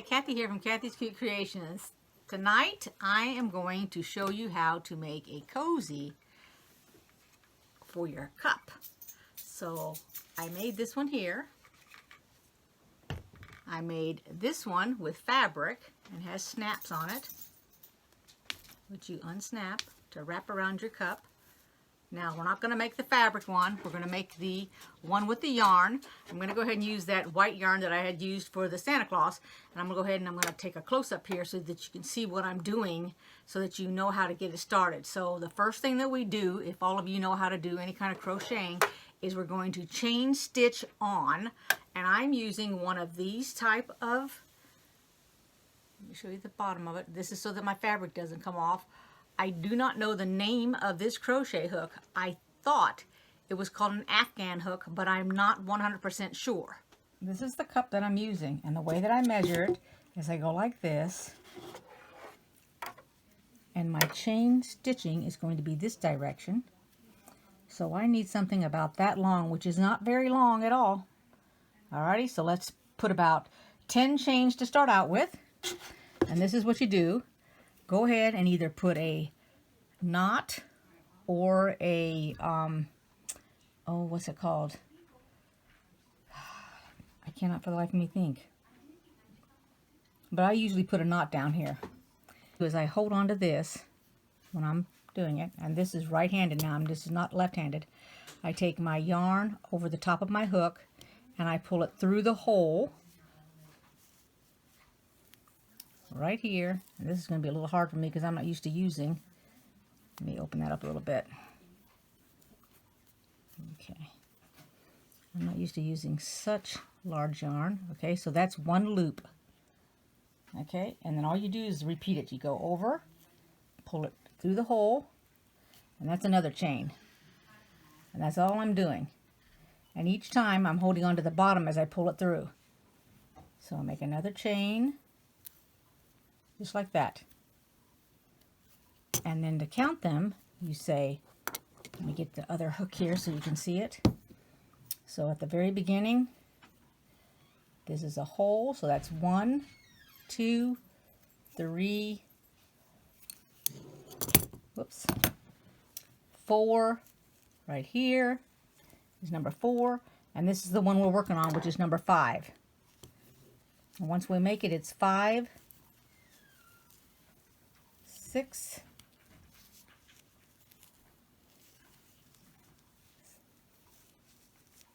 Kathy here from Kathy's Cute Creations. Tonight I am going to show you how to make a cozy for your cup. So I made this one here. I made this one with fabric and has snaps on it, which you unsnap to wrap around your cup. Now we're not going to make the fabric one, we're going to make the one with the yarn. I'm going to go ahead and use that white yarn that I had used for the Santa Claus, and I'm going to go ahead and I'm going to take a close-up here so that you can see what I'm doing, so that you know how to get it started. So the first thing that we do, if all of you know how to do any kind of crocheting, is we're going to chain stitch on, and I'm using one of these type of, let me show you the bottom of it. This is so that my fabric doesn't come off. I do not know the name of this crochet hook. I thought it was called an Afghan hook, but I'm not 100% sure. This is the cup that I'm using, and the way that I measure it is I go like this, and my chain stitching is going to be this direction. So I need something about that long, which is not very long at all. Alrighty, so let's put about 10 chains to start out with. And this is what you do. Go ahead and either put a knot or a, oh, what's it called? I cannot for the life of me think. But I usually put a knot down here. As I hold on to this when I'm doing it, and this is right-handed now, this is not left-handed. I take my yarn over the top of my hook and I pull it through the hole right here. And this is going to be a little hard for me because I'm not used to using. Let me open that up a little bit. Okay. I'm not used to using such large yarn. Okay, so that's one loop. Okay, and then all you do is repeat it. You go over, pull it through the hole, and that's another chain. And that's all I'm doing. And each time I'm holding on to the bottom as I pull it through. So I'll make another chain, just like that. And then to count them, you say, let me get the other hook here so you can see it. So at the very beginning, this is a hole, so that's 1, 2, 3, whoops, 4, right here is number 4, and this is the one we're working on, which is number 5. And once we make it, it's 5, 6,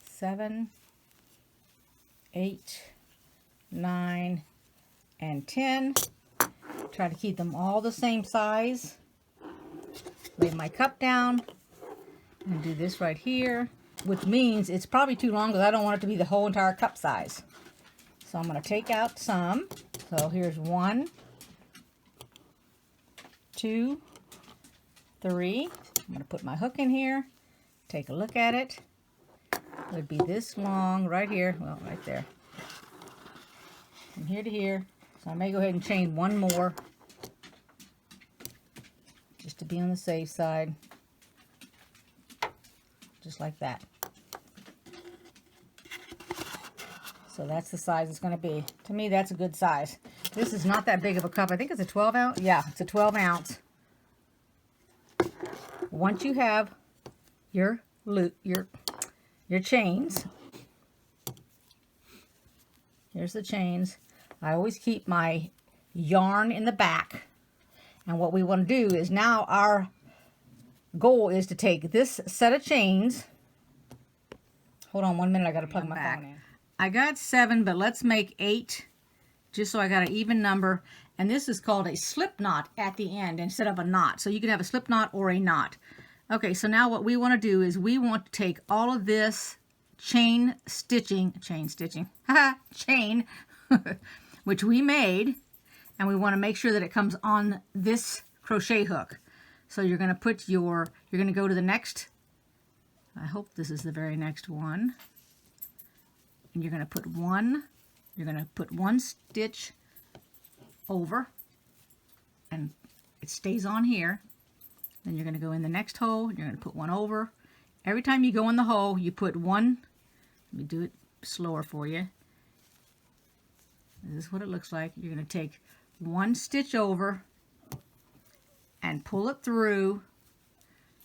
7, 8, 9, and 10. Try to keep them all the same size. Lay my cup down and do this right here, which means it's probably too long because I don't want it to be the whole entire cup size. So I'm going to take out some. So here's 1, 2, 3. I'm going to put my hook in here, take a look at it. It would be this long right here, well, right there, from here to here. So I may go ahead and chain one more, just to be on the safe side, just like that. So that's the size it's going to be. To me, that's a good size. This is not that big of a cup. I think it's a 12 ounce. Yeah, it's a 12 ounce. Once you have your chains, here's the chains. I always keep my yarn in the back. And what we want to do is, now our goal is to take this set of chains. Hold on 1 minute, I got to plug my phone in. I got 7, but let's make 8, just so I got an even number. And this is called a slip knot at the end instead of a knot. So you can have a slip knot or a knot. Okay, so now what we want to do is we want to take all of this chain, which we made, and we want to make sure that it comes on this crochet hook. So you're going to put you're going to go to the next, I hope this is the very next one, and you're going to put one stitch over, and it stays on here. Then you're going to go in the next hole, you're going to put one over. Every time you go in the hole, you put one, let me do it slower for you. This is what it looks like. You're going to take one stitch over and pull it through,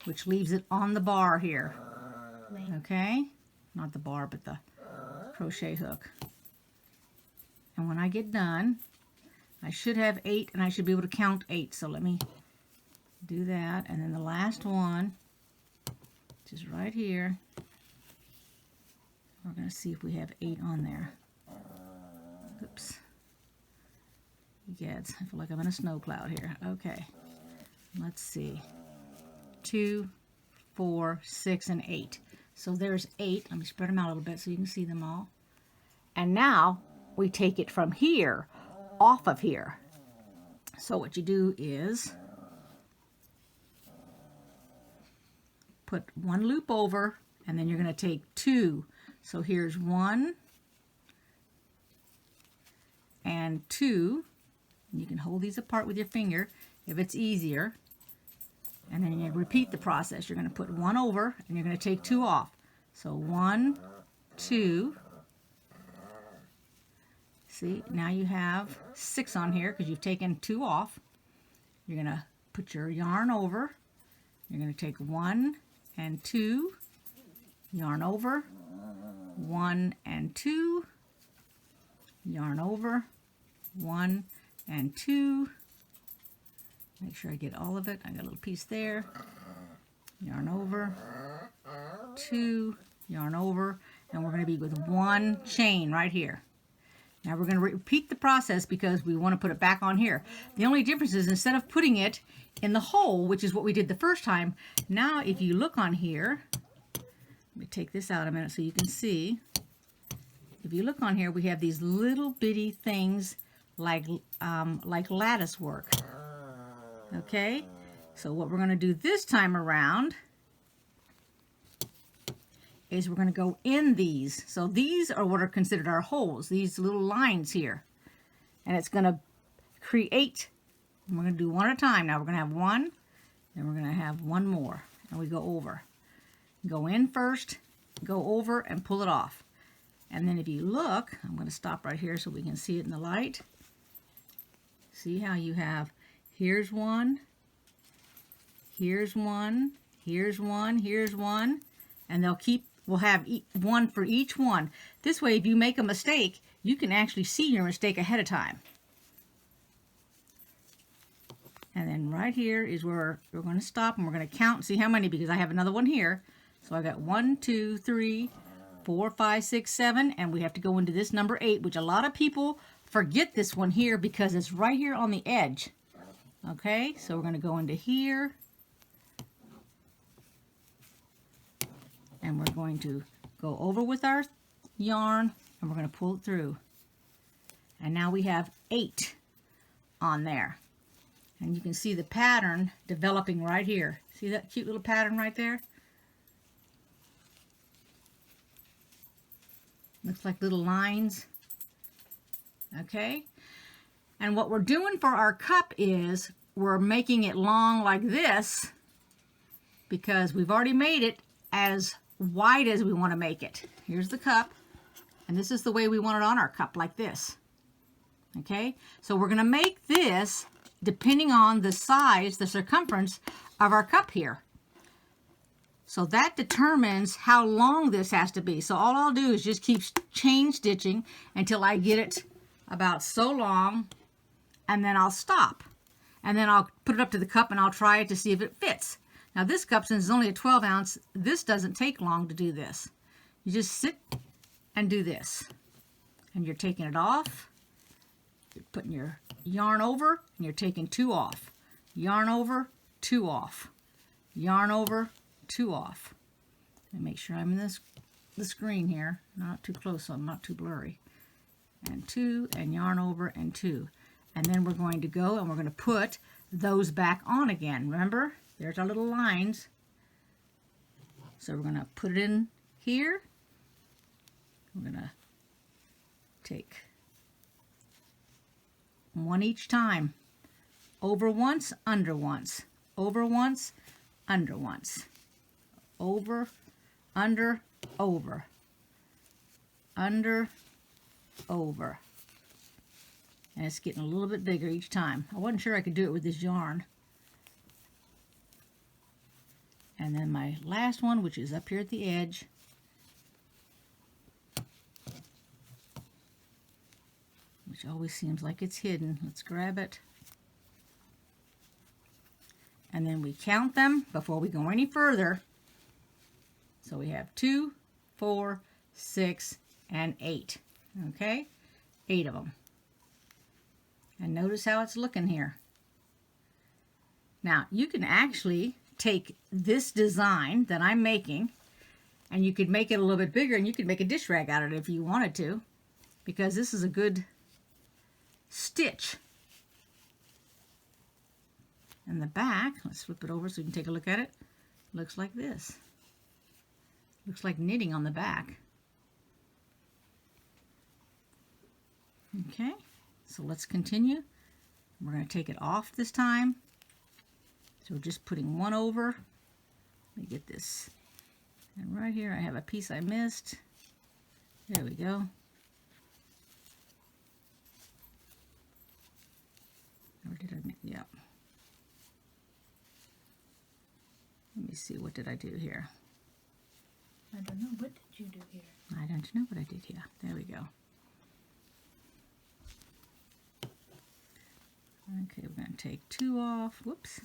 which leaves it on the bar here. Okay? Not the bar, but the crochet hook. And when I get done, I should have 8, and I should be able to count 8. So let me do that. And then the last one, which is right here, we're going to see if we have 8 on there. Oops. Yes, I feel like I'm in a snow cloud here. Okay. Let's see. 2, 4, 6, and 8. So there's 8. Let me spread them out a little bit so you can see them all. And now we take it from here, off of here. So what you do is put one loop over, and then you're going to take 2. So here's 1 and 2. You can hold these apart with your finger if it's easier. And then you repeat the process. You're going to put 1 over, and you're going to take 2 off. So 1, 2. See, now you have 6 on here because you've taken 2 off. You're going to put your yarn over. You're going to take 1 and 2, yarn over, 1 and 2, yarn over, 1 and 2. Make sure I get all of it. I got a little piece there. Yarn over, 2, yarn over, and we're going to be with 1 chain right here. Now we're going to repeat the process because we want to put it back on here. The only difference is instead of putting it in the hole, which is what we did the first time, now if you look on here, let me take this out a minute so you can see. If you look on here, we have these little bitty things like lattice work. Okay, so what we're going to do this time around is we're going to go in these. So these are what are considered our holes, these little lines here. And it's going to create, and we're going to do one at a time. Now we're going to have 1, then we're going to have 1 more, and we go over. Go in first, go over, and pull it off. And then if you look, I'm going to stop right here so we can see it in the light. See how you have, here's 1, here's 1, here's 1, here's 1, and we'll have 1 for each one. This way, if you make a mistake, you can actually see your mistake ahead of time. And then right here is where we're going to stop, and we're going to count and see how many, because I have another one here. So I got 1, 2, 3, 4, 5, 6, 7, and we have to go into this number 8, which a lot of people forget this one here because it's right here on the edge. Okay, so we're going to go into here, and we're going to go over with our yarn, and we're going to pull it through. And now we have 8 on there. And you can see the pattern developing right here. See that cute little pattern right there? Looks like little lines. Okay? And what we're doing for our cup is we're making it long like this because we've already made it as wide as we want to make it. Here's the cup, and this is the way we want it on our cup, like this. Okay? So we're going to make this depending on the size, the circumference of our cup here. So that determines how long this has to be. So all I'll do is just keep chain stitching until I get it about so long, and then I'll stop. And then I'll put it up to the cup and I'll try it to see if it fits. Now this cup, since it's only a 12 ounce, this doesn't take long to do this. You just sit and do this. And you're taking it off. You're putting your yarn over, and you're taking 2 off. Yarn over, 2 off. Yarn over, 2 off. Let me make sure I'm in the screen here. Not too close so I'm not too blurry. And 2, and yarn over, and 2. And then we're going to go and we're going to put those back on again. Remember? There's our little lines. So we're going to put it in here. We're going to take 1 each time. Over once, under once. Over once, under once. Over, under, over. Under, over. and it's getting a little bit bigger each time. I wasn't sure I could do it with this yarn. And then my last one, which is up here at the edge, which always seems like it's hidden. Let's grab it. And then we count them before we go any further. So we have 2, 4, 6, and 8. Okay? 8 of them. And notice how it's looking here. Now, you can actually take this design that I'm making, and you could make it a little bit bigger, and you could make a dish rag out of it if you wanted to, because this is a good stitch. And the back, let's flip it over so you can take a look at it, looks like this. Looks like knitting on the back. Okay, so let's continue. We're going to take it off this time. So we're just putting one over. Let me get this. And right here I have a piece I missed. There we go. Or did I make? Yeah. Let me see, what did I do here? I don't know. What did you do here? I don't know what I did here. There we go. Okay, we're going to take 2 off. Whoops.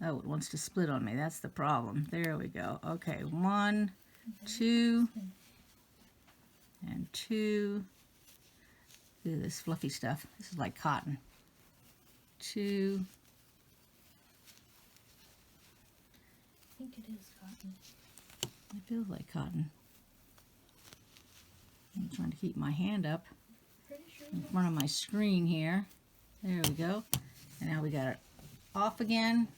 Oh, it wants to split on me. That's the problem. There we go. Okay, 1, 2, and 2. Look at this fluffy stuff. This is like cotton. 2. I think it is cotton. It feels like cotton. I'm trying to keep my hand up Pretty sure in front of my screen here. There we go. And now we got it off again.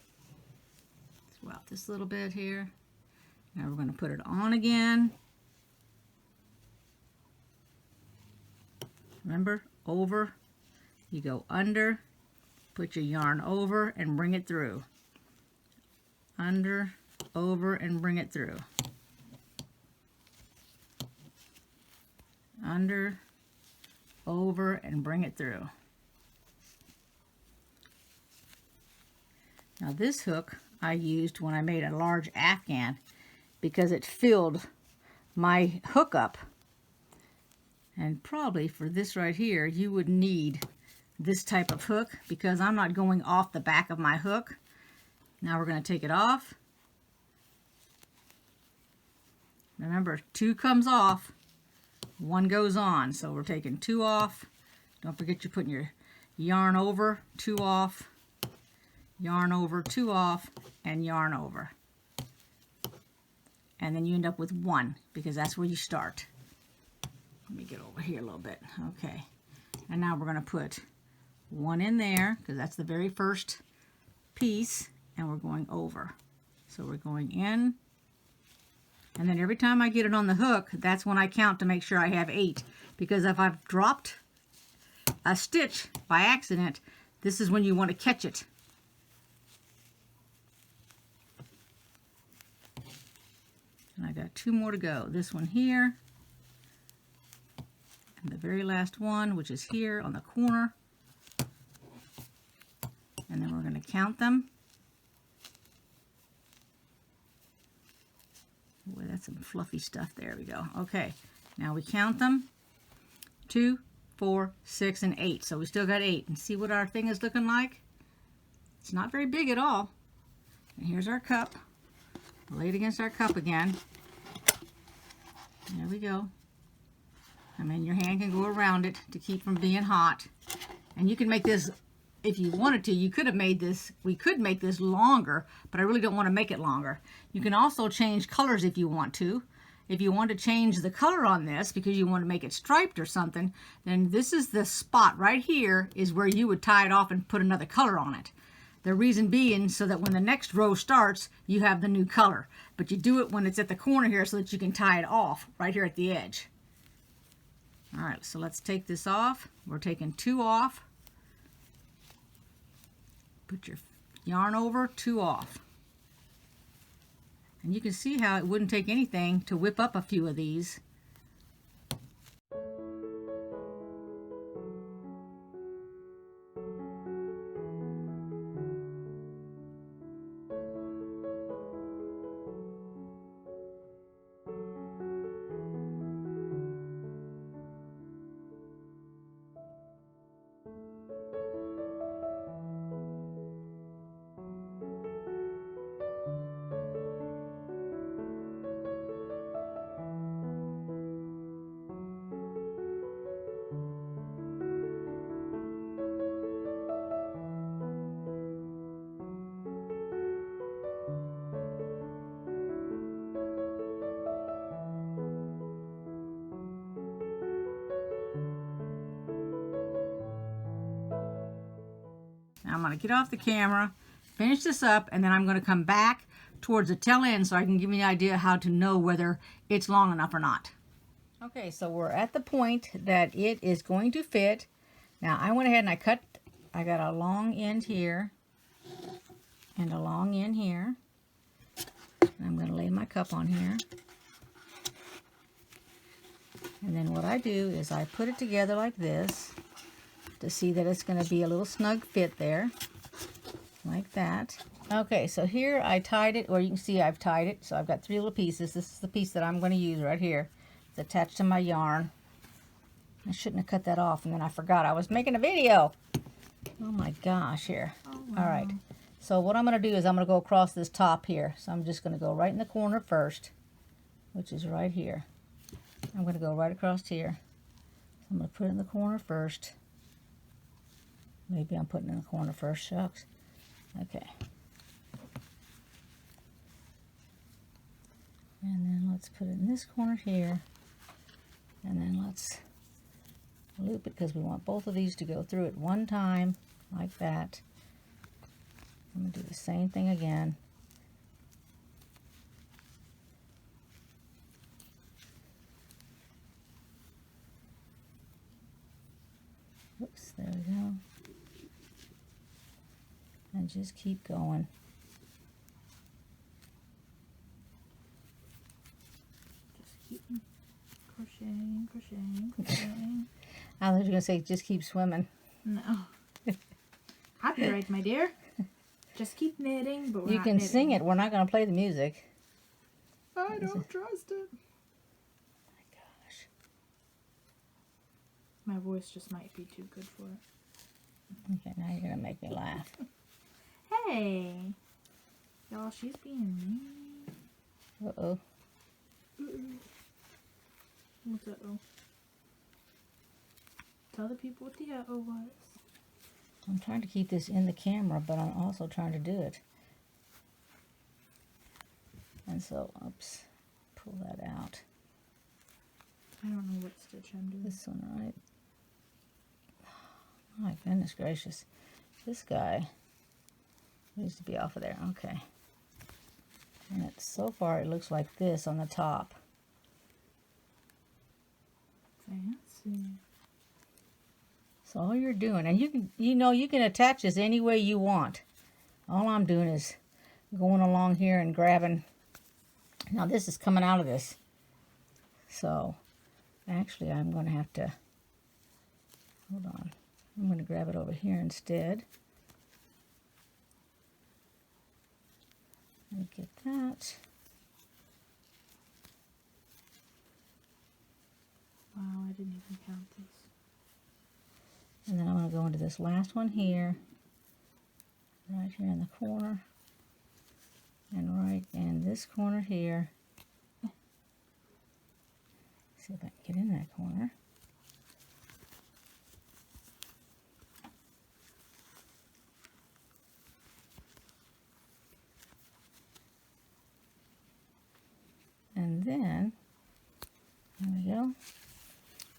Swap this little bit here. Now we're going to put it on again. Remember, over. You go under, put your yarn over, and bring it through. Under, over, and bring it through. Under, over, and bring it through. Now this hook I used when I made a large afghan because it filled my hook up. And probably for this right here, you would need this type of hook because I'm not going off the back of my hook. Now we're going to take it off. Remember, 2 comes off, 1 goes on. So we're taking 2 off. Don't forget you're putting your yarn over, 2 off, yarn over, 2 off, and yarn over. And then you end up with 1 because that's where you start. Let me get over here a little bit. Okay. And now we're going to put 1 in there because that's the very first piece, and we're going over. So we're going in, and then every time I get it on the hook, that's when I count to make sure I have 8. Because if I've dropped a stitch by accident, this is when you want to catch it. And I got 2 more to go. This one here, and the very last one, which is here on the corner. And then we're going to count them. Boy, that's some fluffy stuff. There we go. Okay, now we count them. 2, 4, 6, and 8. So we still got 8. And see what our thing is looking like? It's not very big at all. And here's our cup. Lay it against our cup again. There we go. I mean, your hand can go around it to keep from being hot. And you can make this, if you wanted to, you could have made this, we could make this longer, but I really don't want to make it longer. You can also change colors if you want to. If you want to change the color on this because you want to make it striped or something, then this is the spot right here is where you would tie it off and put another color on it. The reason being so that when the next row starts, you have the new color. But you do it when it's at the corner here so that you can tie it off right here at the edge. All right, so let's take this off. We're taking 2 off. Put your yarn over, 2 off. And you can see how it wouldn't take anything to whip up a few of these. Now I'm going to get off the camera, finish this up, and then I'm going to come back towards the tail end so I can give you an idea how to know whether it's long enough or not. Okay, so we're at the point that it is going to fit. Now I went ahead and I got a long end here and a long end here. And I'm going to lay my cup on here. And then what I do is I put it together like this to see that it's going to be a little snug fit there. Like that. Okay, so here I tied it, or you can see I've tied it. So I've got 3 little pieces. This is the piece that I'm going to use right here. It's attached to my yarn. I shouldn't have cut that off, and then I forgot I was making a video. Oh my gosh, here. Oh, wow. All right. So what I'm going to do is I'm going to go across this top here. So I'm just going to go right in the corner first, which is right here. I'm going to go right across here. So I'm going to put it in the corner first. Maybe I'm putting it in the corner first, shucks. Okay. And then let's put it in this corner here. And then let's loop it because we want both of these to go through at one time, like that. I'm going to do the same thing again. Oops, there we go. And just keep going. Just keep crocheting, crocheting, crocheting. I was going to say, just keep swimming. No. Copyright, my dear. Just keep knitting, but we're You not can knitting. sing it. We're not going to play the music. I don't trust it. My gosh. My voice just might be too good for it. Okay, now you're going to make me laugh. Hey! Y'all, she's being mean. Uh-oh. What's uh-oh? Tell the people what the uh-oh was. I'm trying to keep this in the camera, but I'm also trying to do it. And so, oops, pull that out. I don't know what stitch I'm doing. This one, right? My goodness gracious. This guy needs to be off of there. Okay. And it's, so far it looks like this on the top. Fancy. So all you're doing, and you can attach this any way you want. All I'm doing is going along here and grabbing. Now this is coming out of this. So actually I'm going to have to, hold on. I'm going to grab it over here instead. Let me get that. Wow, I didn't even count this. And then I'm going to go into this last one here, right here in the corner, and right in this corner here. See if I can get in that corner. And then, there we go.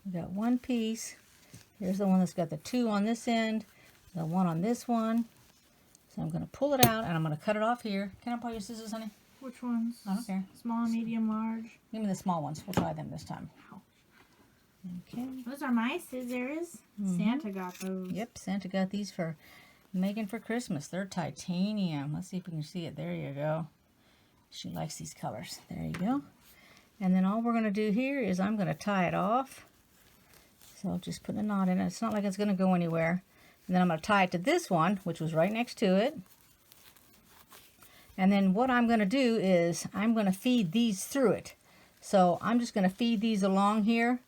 We got one piece. Here's the one that's got the 2 on this end, the 1 on this one. So I'm going to pull it out and I'm going to cut it off here. Can I borrow your scissors, honey? Which ones? I don't care. Small, medium, large. Give me the small ones. We'll try them this time. Okay. Those are my scissors. Santa got those. Yep, Santa got these for Megan for Christmas. They're titanium. Let's see if we can see it. There you go. She likes these colors. There you go. And then all we're going to do here is I'm going to tie it off. So I'll just put a knot in it. It's not like it's going to go anywhere. And then I'm going to tie it to this one, which was right next to it. And then what I'm going to do is I'm going to feed these through it. So I'm just going to feed these along here,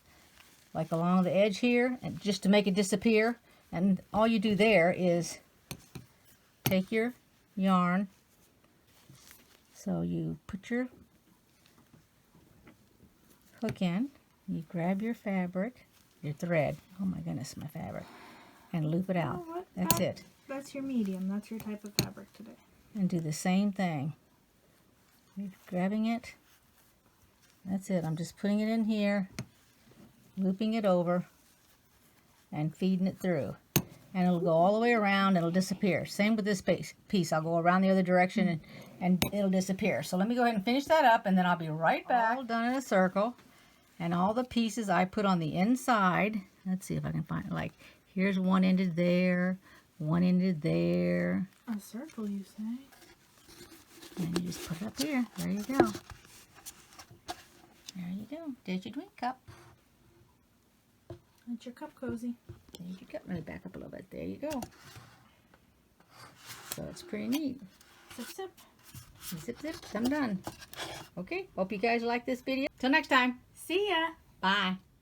like along the edge here, and just to make it disappear. And all you do there is take your yarn. So you put your hook in, you grab your fabric, your thread, oh my goodness, my fabric, and loop it out. Oh, what? That's it. That's your medium. That's your type of fabric today. And do the same thing. You're grabbing it. That's it. I'm just putting it in here, looping it over, and feeding it through. and it'll go all the way around. It'll disappear. Same with this piece. I'll go around the other direction and it'll disappear. So let me go ahead and finish that up, and then I'll be right back. All done in a circle, and all the pieces I put on the inside. Let's see if I can find, like, here's one ended there, one ended there. A circle, you say? And you just put it up here. There you go. There you go. There's your drink cup. That's your cup cozy. There's your cup. Let me back up a little bit. There you go. So it's pretty neat. Zip, zip. Zip, zip. I'm done. Okay. Hope you guys like this video. Till next time. See ya. Bye.